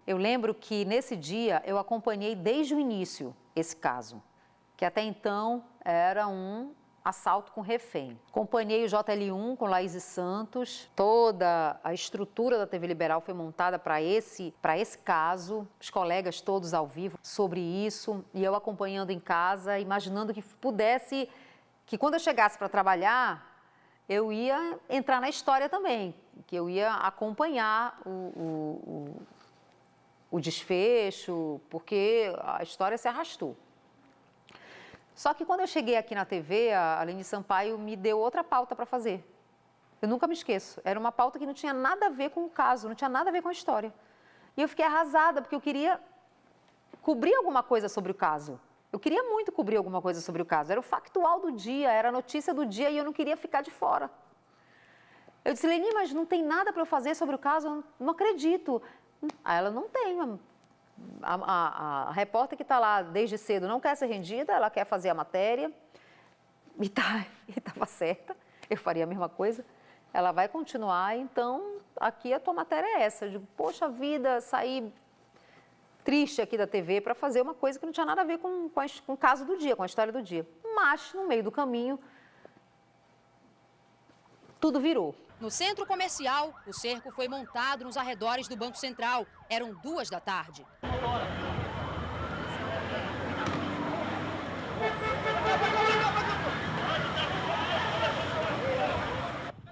Eu lembro que nesse dia eu acompanhei desde o início esse caso, que até então era um assalto com refém. Acompanhei o JL1 com Laís Santos, toda a estrutura da TV Liberal foi montada para esse caso, os colegas todos ao vivo sobre isso, e eu acompanhando em casa, imaginando que pudesse, que quando eu chegasse para trabalhar, eu ia entrar na história também, que eu ia acompanhar o desfecho, porque a história se arrastou. Só que quando eu cheguei aqui na TV, a Aline Sampaio me deu outra pauta para fazer. Eu nunca me esqueço. Era uma pauta que não tinha nada a ver com o caso, não tinha nada a ver com a história. E eu fiquei arrasada, porque eu queria cobrir alguma coisa sobre o caso. Eu queria muito cobrir alguma coisa sobre o caso. Era o factual do dia, era a notícia do dia e eu não queria ficar de fora. Eu disse, Leni, mas não tem nada para eu fazer sobre o caso? Eu não acredito. Aí ela, não tem. A repórter que está lá desde cedo não quer ser rendida, ela quer fazer a matéria e estava certa, eu faria a mesma coisa. Ela vai continuar, então aqui a tua matéria é essa. Eu digo, poxa vida, saí triste aqui da TV para fazer uma coisa que não tinha nada a ver com o caso do dia, com a história do dia. Mas, no meio do caminho, tudo virou. No centro comercial, o cerco foi montado nos arredores do Banco Central. Eram 2 da tarde.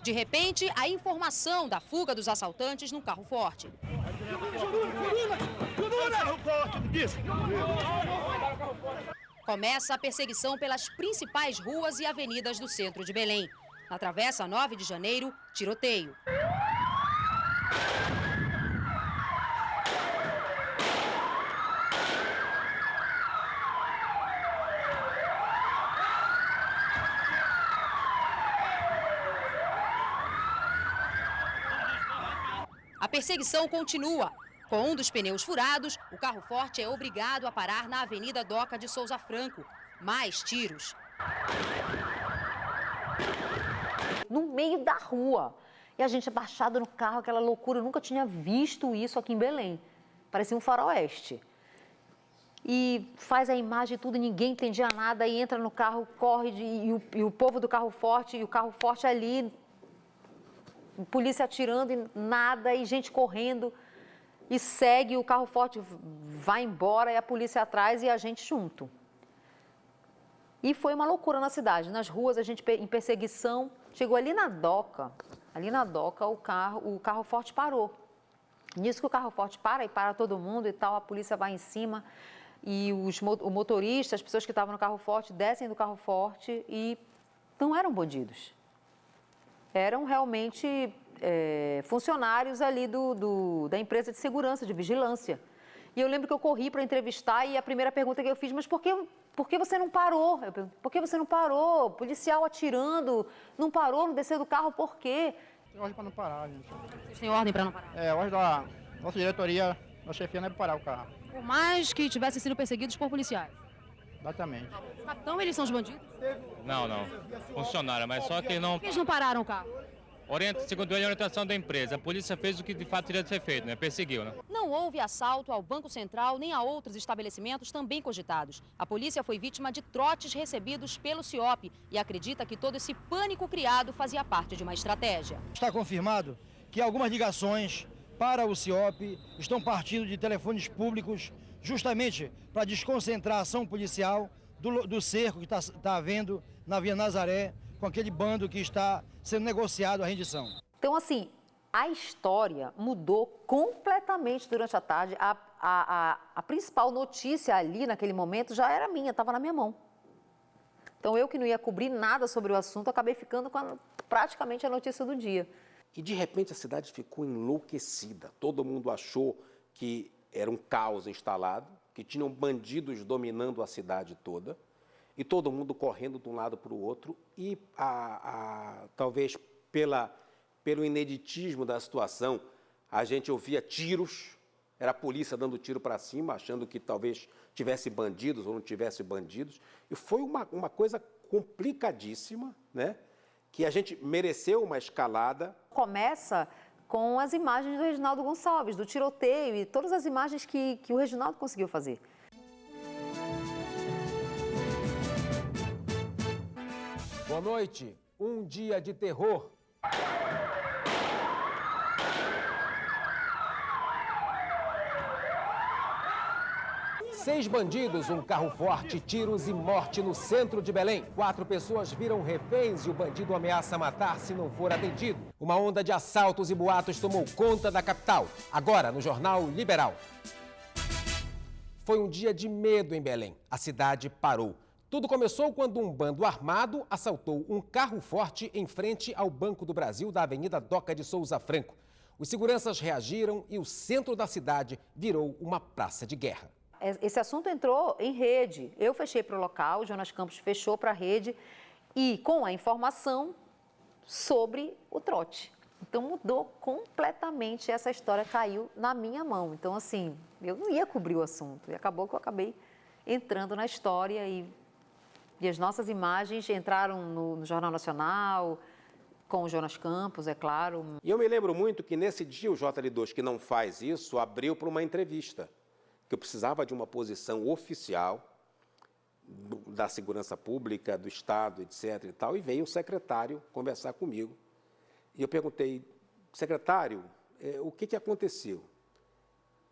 De repente, a informação da fuga dos assaltantes num carro forte. Começa a perseguição pelas principais ruas e avenidas do centro de Belém. Na Travessa 9 de Janeiro, tiroteio. A perseguição continua. Com um dos pneus furados, o carro forte é obrigado a parar na Avenida Doca de Souza Franco. Mais tiros. No meio da rua. E a gente abaixado no carro, aquela loucura. Eu nunca tinha visto isso aqui em Belém. Parecia um faroeste. E faz a imagem e tudo, ninguém entendia nada. E entra no carro, corre, e o povo do carro forte, e o carro forte ali, polícia atirando e nada, e gente correndo. E segue, o carro forte vai embora, e a polícia atrás e a gente junto. E foi uma loucura na cidade. Nas ruas, a gente em perseguição. Chegou ali na Doca, o carro forte parou. Nisso que o carro forte para e para todo mundo e tal, a polícia vai em cima. E o motorista, as pessoas que estavam no carro forte, descem do carro forte e não eram bandidos. Eram realmente funcionários ali da empresa de segurança, de vigilância. E eu lembro que eu corri para entrevistar e a primeira pergunta que eu fiz, mas por que você não parou? Eu pergunto, por que você não parou? Policial atirando, não parou, não desceu do carro, por quê? Tem ordem para não parar, gente. Vocês têm ordem para não parar? É, a ordem da nossa diretoria, da chefia não é para parar o carro. Por mais que tivessem sido perseguidos por policiais. Exatamente. Então eles são os bandidos? Não. Funcionário, mas só que não... Por que eles não pararam o carro? Segundo ele, a orientação da empresa. A polícia fez o que de fato teria de ser feito, né? Perseguiu, né? Não houve assalto ao Banco Central nem a outros estabelecimentos também cogitados. A polícia foi vítima de trotes recebidos pelo CIOP e acredita que todo esse pânico criado fazia parte de uma estratégia. Está confirmado que algumas ligações para o CIOP estão partindo de telefones públicos justamente para desconcentrar a ação policial do cerco que está havendo na Via Nazaré com aquele bando que está sendo negociado a rendição. Então, assim, a história mudou completamente durante a tarde. A principal notícia ali, naquele momento, já era minha, estava na minha mão. Então, eu que não ia cobrir nada sobre o assunto, acabei ficando com praticamente a notícia do dia. E, de repente, a cidade ficou enlouquecida. Todo mundo achou que era um caos instalado, que tinham bandidos dominando a cidade toda. E todo mundo correndo de um lado para o outro e, talvez pelo ineditismo da situação, a gente ouvia tiros, era a polícia dando tiro para cima, achando que talvez tivesse bandidos ou não tivesse bandidos. E foi uma coisa complicadíssima, né? Que a gente mereceu uma escalada. Começa com as imagens do Reginaldo Gonçalves, do tiroteio e todas as imagens que o Reginaldo conseguiu fazer. Boa noite. Um dia de terror. Seis bandidos, um carro forte, tiros e morte no centro de Belém. 4 pessoas viram reféns e o bandido ameaça matar se não for atendido. Uma onda de assaltos e boatos tomou conta da capital. Agora, no Jornal Liberal. Foi um dia de medo em Belém. A cidade parou. Tudo começou quando um bando armado assaltou um carro forte em frente ao Banco do Brasil da Avenida Doca de Souza Franco. Os seguranças reagiram e o centro da cidade virou uma praça de guerra. Esse assunto entrou em rede. Eu fechei para o local, o Jonas Campos fechou para a rede e com a informação sobre o trote. Então mudou completamente, essa história caiu na minha mão. Então assim, eu não ia cobrir o assunto e acabou que eu acabei entrando na história e as nossas imagens entraram no Jornal Nacional, com o Jonas Campos, é claro. E eu me lembro muito que nesse dia o JL2, que não faz isso, abriu para uma entrevista, que eu precisava de uma posição oficial da segurança pública, do Estado, etc. e tal, e veio o secretário conversar comigo. E eu perguntei, secretário, o que aconteceu?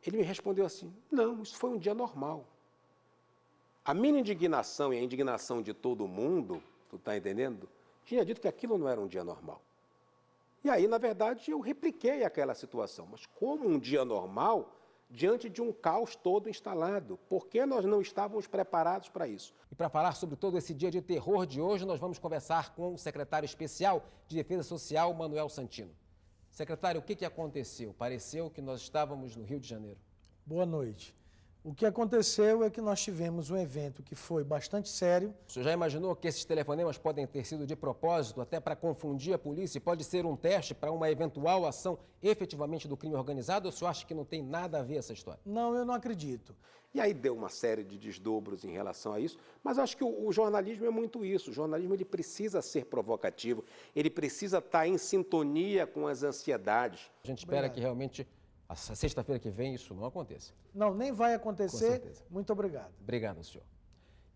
Ele me respondeu assim, não, isso foi um dia normal. A minha indignação e a indignação de todo mundo, tu está entendendo? Tinha dito que aquilo não era um dia normal. E aí, na verdade, eu repliquei aquela situação. Mas como um dia normal, diante de um caos todo instalado? Por que nós não estávamos preparados para isso? E para falar sobre todo esse dia de terror de hoje, nós vamos conversar com o secretário especial de Defesa Social, Manuel Santino. Secretário, o que aconteceu? Pareceu que nós estávamos no Rio de Janeiro. Boa noite. O que aconteceu é que nós tivemos um evento que foi bastante sério. O senhor já imaginou que esses telefonemas podem ter sido de propósito, até para confundir a polícia? Pode ser um teste para uma eventual ação efetivamente do crime organizado? Ou o senhor acha que não tem nada a ver essa história? Não, eu não acredito. E aí deu uma série de desdobros em relação a isso, mas acho que o jornalismo é muito isso. O jornalismo ele precisa ser provocativo, ele precisa estar em sintonia com as ansiedades. A gente espera que realmente, a sexta-feira que vem, isso não aconteça. Não, nem vai acontecer. Com certeza. Muito obrigado. Obrigado, senhor.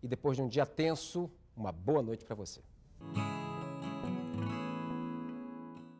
E depois de um dia tenso, uma boa noite para você.